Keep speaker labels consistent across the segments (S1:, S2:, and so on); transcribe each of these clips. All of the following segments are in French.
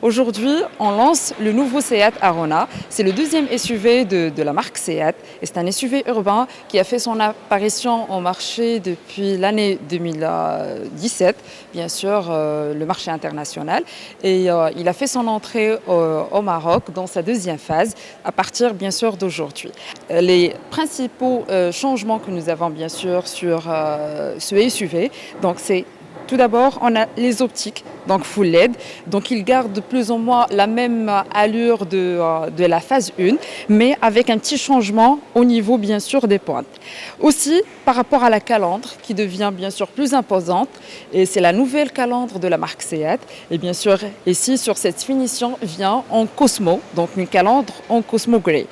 S1: Aujourd'hui, on lance le nouveau Seat Arona. C'est le deuxième SUV de la marque Seat. Et c'est un SUV urbain qui a fait son apparition au marché depuis l'année 2017, bien sûr, le marché international. Et il a fait son entrée au Maroc dans sa deuxième phase, à partir, bien sûr, d'aujourd'hui. Les principaux changements que nous avons, bien sûr, sur ce SUV, donc c'est tout d'abord, on a les optiques, donc full LED. Donc, ils gardent plus ou moins la même allure de la phase 1, mais avec un petit changement au niveau, bien sûr, des pointes. Aussi, par rapport à la calandre, qui devient, bien sûr, plus imposante, et c'est la nouvelle calandre de la marque Seat. Et bien sûr, ici, sur cette finition, vient en Cosmo, donc une calandre en Cosmo Grey.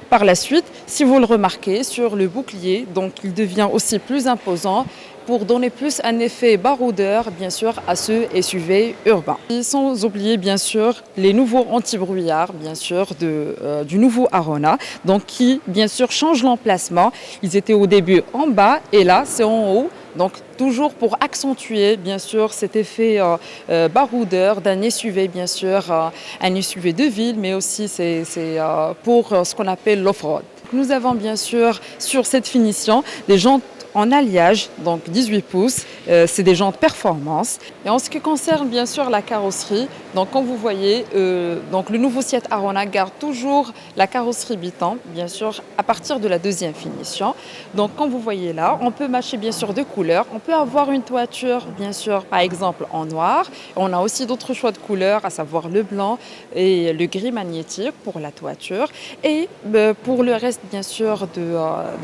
S1: Par la suite, si vous le remarquez, sur le bouclier, donc il devient aussi plus imposant, pour donner plus un effet baroudeur, bien sûr, à ce SUV urbain. Et sans oublier, bien sûr, les nouveaux anti-brouillard, bien sûr, du nouveau Arona, donc qui, bien sûr, changent l'emplacement. Ils étaient au début en bas et là, c'est en haut. Donc, toujours pour accentuer, bien sûr, cet effet baroudeur d'un SUV, bien sûr, un SUV de ville, mais aussi c'est pour ce qu'on appelle l'off-road. Nous avons, bien sûr, sur cette finition, des jantes en alliage, donc 18 pouces, c'est des jantes performance. Et en ce qui concerne bien sûr la carrosserie, donc comme vous voyez, donc le nouveau Seat Arona garde toujours la carrosserie biton, bien sûr, à partir de la deuxième finition. Donc comme vous voyez là, on peut matcher bien sûr deux couleurs. On peut avoir une toiture, bien sûr, par exemple en noir. On a aussi d'autres choix de couleurs, à savoir le blanc et le gris magnétique pour la toiture. Et pour le reste, bien sûr, de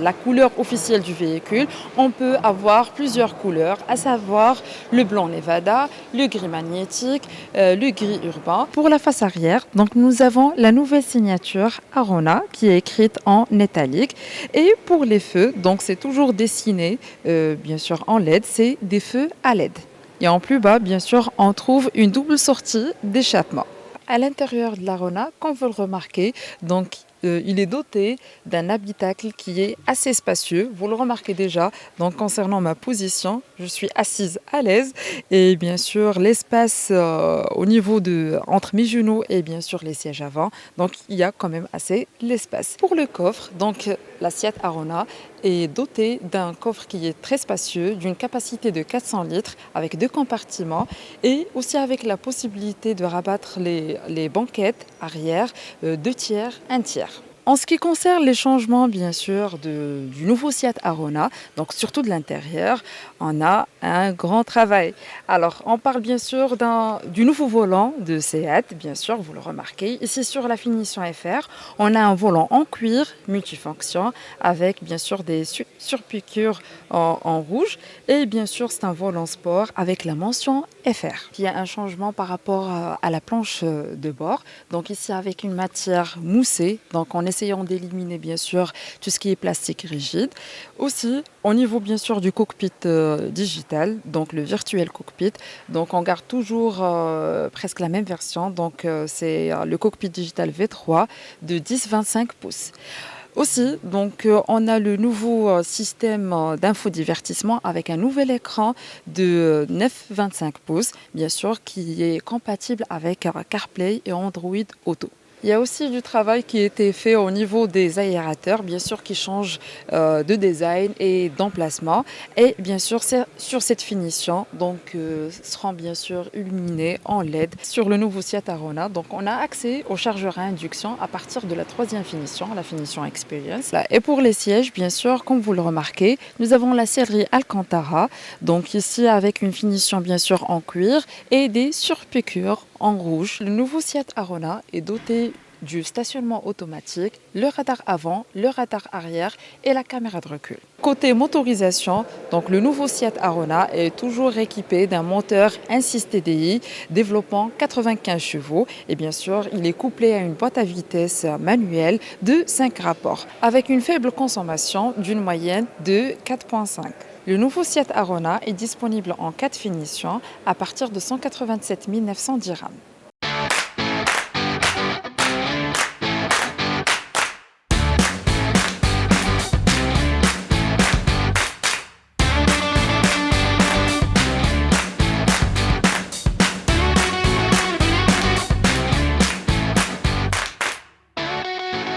S1: la couleur officielle du véhicule, on peut avoir plusieurs couleurs, à savoir le blanc Nevada, le gris magnétique, le gris urbain. Pour la face arrière, donc nous avons la nouvelle signature Arona qui est écrite en italique. Et pour les feux, donc c'est toujours dessiné, bien sûr en LED, c'est des feux à LED. Et en plus bas, bien sûr, on trouve une double sortie d'échappement. À l'intérieur de l'Arona, comme vous le remarquez, donc il est doté d'un habitacle qui est assez spacieux. Vous le remarquez déjà. Donc, concernant ma position, je suis assise à l'aise. Et bien sûr, l'espace au niveau entre mes genoux et bien sûr les sièges avant. Donc, il y a quand même assez l'espace. Pour le coffre, donc la Seat Arona est dotée d'un coffre qui est très spacieux, d'une capacité de 400 litres avec deux compartiments et aussi avec la possibilité de rabattre les banquettes arrière, 2 tiers, 1 tiers. En ce qui concerne les changements, bien sûr, du nouveau Seat Arona, donc surtout de l'intérieur, on a un grand travail. Alors, on parle bien sûr du nouveau volant de Seat, bien sûr, vous le remarquez. Ici, sur la finition FR, on a un volant en cuir multifonction avec, bien sûr, des surpiqûres en rouge. Et bien sûr, c'est un volant sport avec la mention FR. Il y a un changement par rapport à la planche de bord. Donc ici, avec une matière moussée, donc on essayant d'éliminer bien sûr tout ce qui est plastique rigide. Aussi, au niveau bien sûr du cockpit digital, donc le virtuel cockpit, donc on garde toujours presque la même version. Donc c'est le cockpit digital V3 de 10-25 pouces. Aussi, donc, on a le nouveau système d'infodivertissement avec un nouvel écran de 9,25 pouces, bien sûr, qui est compatible avec CarPlay et Android Auto. Il y a aussi du travail qui a été fait au niveau des aérateurs, bien sûr, qui changent de design et d'emplacement. Et bien sûr, sur cette finition, donc, seront bien sûr illuminés en LED sur le nouveau Seat Arona. Donc, on a accès au chargeur à induction à partir de la troisième finition, la finition Experience. Et pour les sièges, bien sûr, comme vous le remarquez, nous avons la série Alcantara. Donc, ici, avec une finition, bien sûr, en cuir et des surpiqûres en rouge. Le nouveau Seat Arona est doté du stationnement automatique, le radar avant, le radar arrière et la caméra de recul. Côté motorisation, donc le nouveau Seat Arona est toujours équipé d'un moteur 1.6 TDI développant 95 chevaux et bien sûr, il est couplé à une boîte à vitesse manuelle de 5 rapports avec une faible consommation d'une moyenne de 4,5. Le nouveau Seat Arona est disponible en 4 finitions à partir de 187 900 dirhams.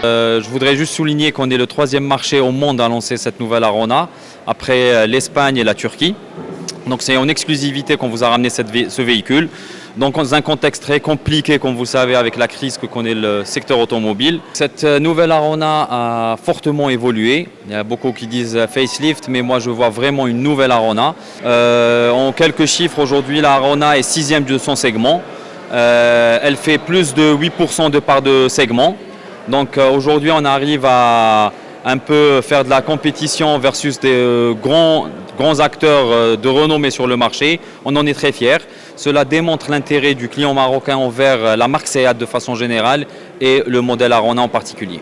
S2: Je voudrais juste souligner qu'on est le troisième marché au monde à lancer cette nouvelle Arona, après l'Espagne et la Turquie. Donc c'est en exclusivité qu'on vous a ramené ce véhicule. Donc dans un contexte très compliqué, comme vous le savez, avec la crise que connaît le secteur automobile. Cette nouvelle Arona a fortement évolué. Il y a beaucoup qui disent facelift, mais moi je vois vraiment une nouvelle Arona. En quelques chiffres, aujourd'hui la Arona est 6e de son segment. Elle fait plus de 8% de part de segment. Donc aujourd'hui on arrive à un peu faire de la compétition versus des grands acteurs de renommée sur le marché. On en est très fiers. Cela démontre l'intérêt du client marocain envers la marque SEAT de façon générale et le modèle Arona en particulier.